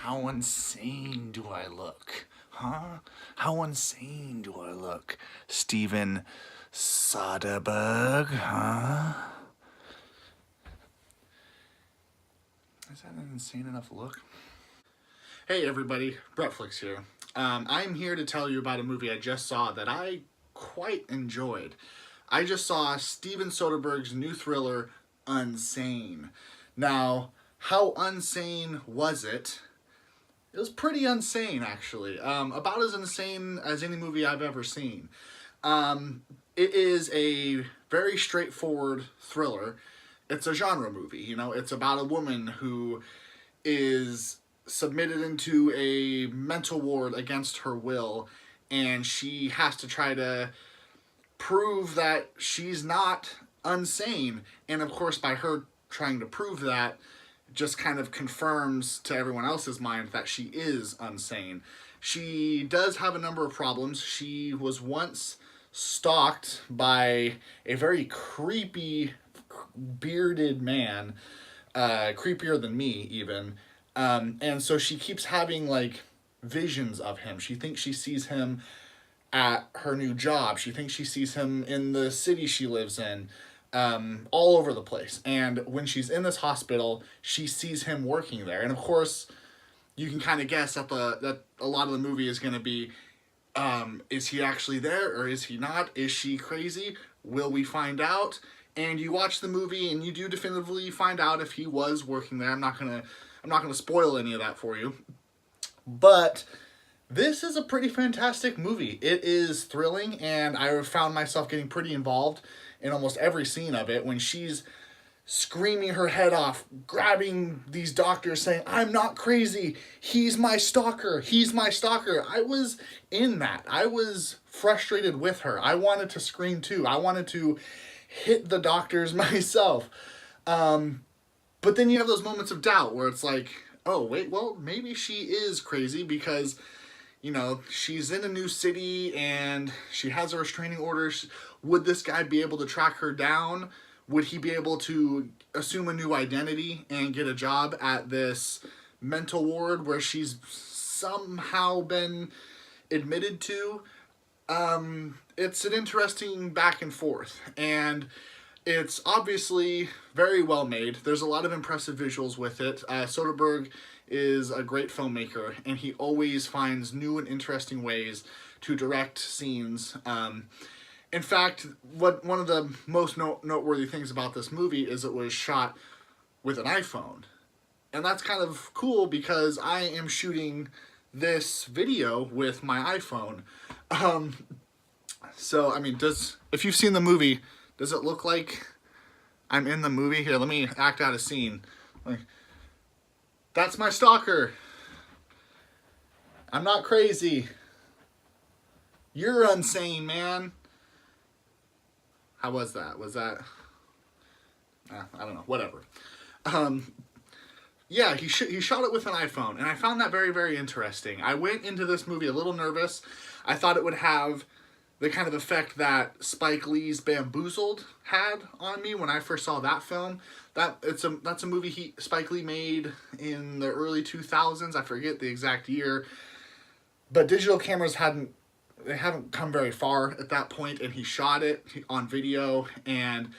How insane do I look? Huh? How insane do I look? Steven Soderbergh, huh? Is that an insane enough look? Hey everybody, Bretflix here. I'm here to tell you about a movie I just saw that I quite enjoyed. I just saw Steven Soderbergh's new thriller, Unsane. Now, how insane was it? It was pretty insane, actually. About as insane as any movie I've ever seen. It is a very straightforward thriller. It's a genre movie, you know. It's about a woman who is submitted into a mental ward against her will, and she has to try to prove that she's not insane. And of course, by her trying to prove that, just kind of confirms to everyone else's mind that she is insane. She does have a number of problems. She was once stalked by a very creepy bearded man, creepier than me even. And so she keeps having like visions of him. She thinks she sees him at her new job. She thinks she sees him in the city she lives in, all over the place. And when she's in this hospital, she sees him working there. And of course, you can kind of guess that that a lot of the movie is going to be, is he actually there or is he not? Is she crazy? Will we find out? And you watch the movie and you do definitively find out if he was working there. I'm not gonna spoil any of that for you. But this is a pretty fantastic movie. It is thrilling, and I found myself getting pretty involved in almost every scene of it when she's screaming her head off, grabbing these doctors, saying, "I'm not crazy. He's my stalker. He's my stalker." I was in that. I was frustrated with her. I wanted to scream too. I wanted to hit the doctors myself. But then you have those moments of doubt where it's like, oh, wait, well, maybe she is crazy because, you know, she's in a new city and she has a restraining order. Would this guy be able to track her down? Would he be able to assume a new identity and get a job at this mental ward where she's somehow been admitted to? It's an interesting back and forth, and it's obviously very well made. There's a lot of impressive visuals with it. Soderbergh is a great filmmaker, and he always finds new and interesting ways to direct scenes. In fact, one of the most noteworthy things about this movie is it was shot with an iPhone. And that's kind of cool because I am shooting this video with my iPhone. So, I mean, if you've seen the movie, does it look like I'm in the movie? Here, let me act out a scene. Like, that's my stalker. I'm not crazy. You're insane, man. How was that? Was that... I don't know. Whatever. Yeah, he shot it with an iPhone, and I found that very, very interesting. I went into this movie a little nervous. I thought it would have the kind of effect that Spike Lee's Bamboozled had on me when I first saw that film. That's a movie Spike Lee made in the early 2000s. I forget the exact year, but digital cameras haven't come very far at that point, and he shot it on video, and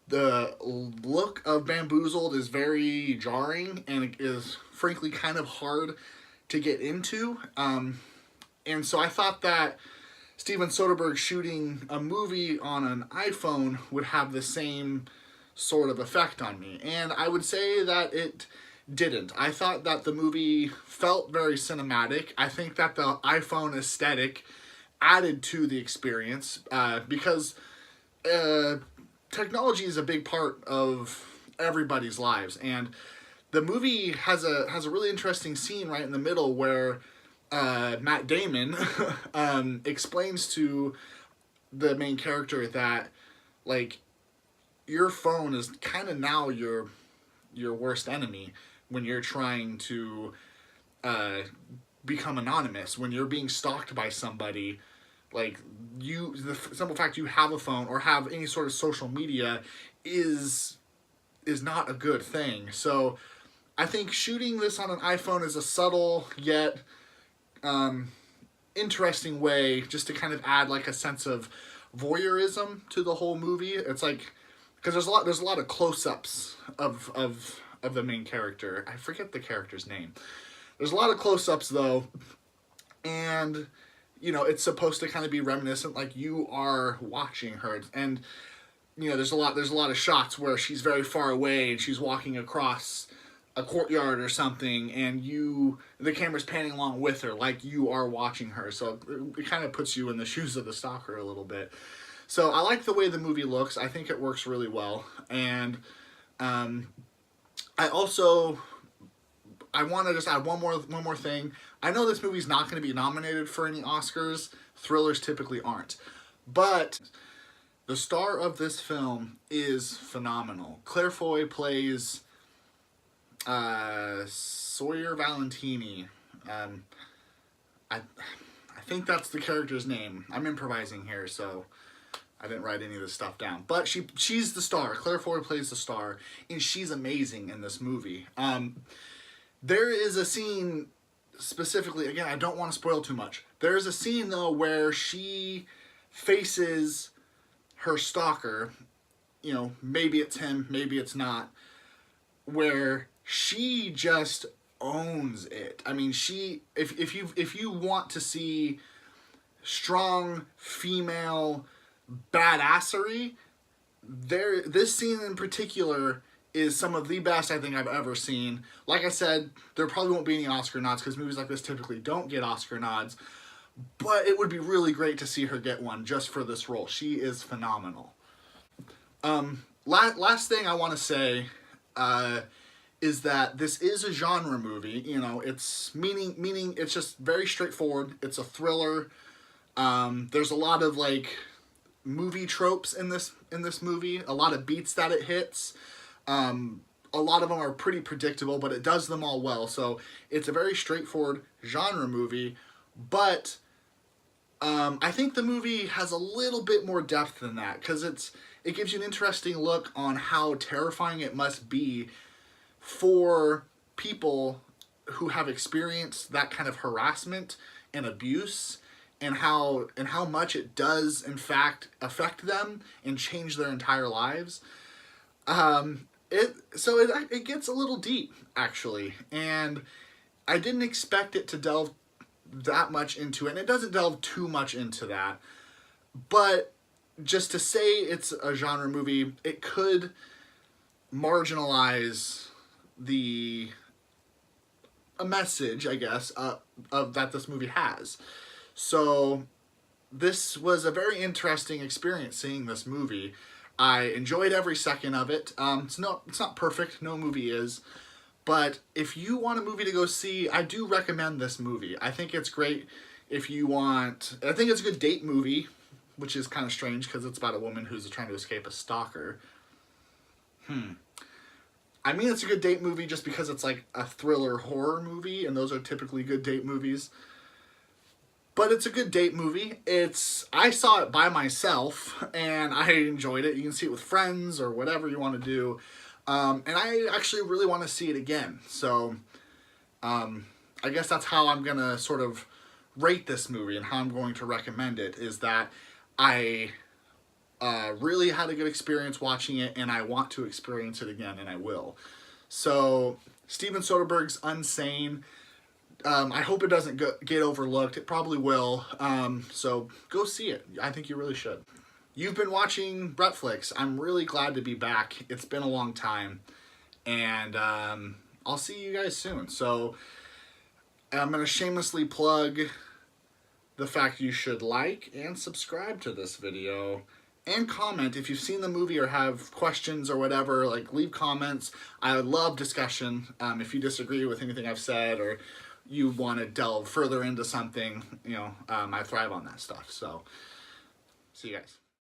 the look of Bamboozled is very jarring, and it is frankly kind of hard to get into. And so I thought that Steven Soderbergh shooting a movie on an iPhone would have the same sort of effect on me. And I would say that it didn't. I thought that the movie felt very cinematic. I think that the iPhone aesthetic added to the experience because technology is a big part of everybody's lives. And the movie has a really interesting scene right in the middle where Matt Damon explains to the main character that, like, your phone is kind of now your worst enemy when you're trying to become anonymous, when you're being stalked by somebody. Like, the simple fact you have a phone or have any sort of social media is not a good thing. So I think shooting this on an iPhone is a subtle yet interesting way just to kind of add like a sense of voyeurism to the whole movie. It's like, because there's a lot of close-ups of the main character. I forget the character's name. There's a lot of close-ups though, and you know, it's supposed to kind of be reminiscent, like you are watching her. And you know, there's a lot of shots where she's very far away and she's walking across a courtyard or something, and the camera's panning along with her like you are watching her. So it kind of puts you in the shoes of the stalker a little bit. So I like the way the movie looks. I think it works really well. And I want to just add one more thing. I know this movie's not going to be nominated for any Oscars. Thrillers typically aren't. But the star of this film is phenomenal. Claire Foy plays Sawyer Valentini. I think that's the character's name. I'm improvising here, so I didn't write any of this stuff down. But she's the star. Claire Foy plays the star, and she's amazing in this movie. There is a scene specifically, again, I don't want to spoil too much. There's a scene, though, where she faces her stalker. You know, maybe it's him, maybe it's not. Where she just owns it. I mean, if you want to see strong female badassery, this scene in particular is some of the best I think I've ever seen. Like I said, there probably won't be any Oscar nods because movies like this typically don't get Oscar nods, but it would be really great to see her get one just for this role. She is phenomenal. Last thing I want to say is that this is a genre movie. You know, it's meaning it's just very straightforward. It's a thriller. There's a lot of like movie tropes in this movie. A lot of beats that it hits. A lot of them are pretty predictable, but it does them all well. So it's a very straightforward genre movie, but I think the movie has a little bit more depth than that, because it gives you an interesting look on how terrifying it must be for people who have experienced that kind of harassment and abuse, and how much it does in fact affect them and change their entire lives. It gets a little deep, actually, and I didn't expect it to delve that much into it, and it doesn't delve too much into that, but just to say it's a genre movie, it could marginalize a message, I guess, of that this movie has. So this was a very interesting experience seeing this movie. I enjoyed every second of it. It's not perfect, no movie is, but if you want a movie to go see, I do recommend this movie. I think it's great if you want. I think it's a good date movie, which is kind of strange because it's about a woman who's trying to escape a stalker. I mean, it's a good date movie just because it's like a thriller horror movie, and those are typically good date movies. But it's a good date movie. I saw it by myself, and I enjoyed it. You can see it with friends or whatever you want to do. And I actually really want to see it again. So I guess that's how I'm going to sort of rate this movie and how I'm going to recommend it, is that I really had a good experience watching it, and I want to experience it again, and I will. So Steven Soderbergh's Unsane. I hope it doesn't get overlooked. It probably will. So go see it. I think you really should. You've been watching Bretflix. I'm really glad to be back. It's been a long time. And I'll see you guys soon. So I'm going to shamelessly plug the fact you should like and subscribe to this video. And comment if you've seen the movie or have questions or whatever. Like, leave comments. I would love discussion. If you disagree with anything I've said, or you want to delve further into something, you know, I thrive on that stuff. So, see you guys.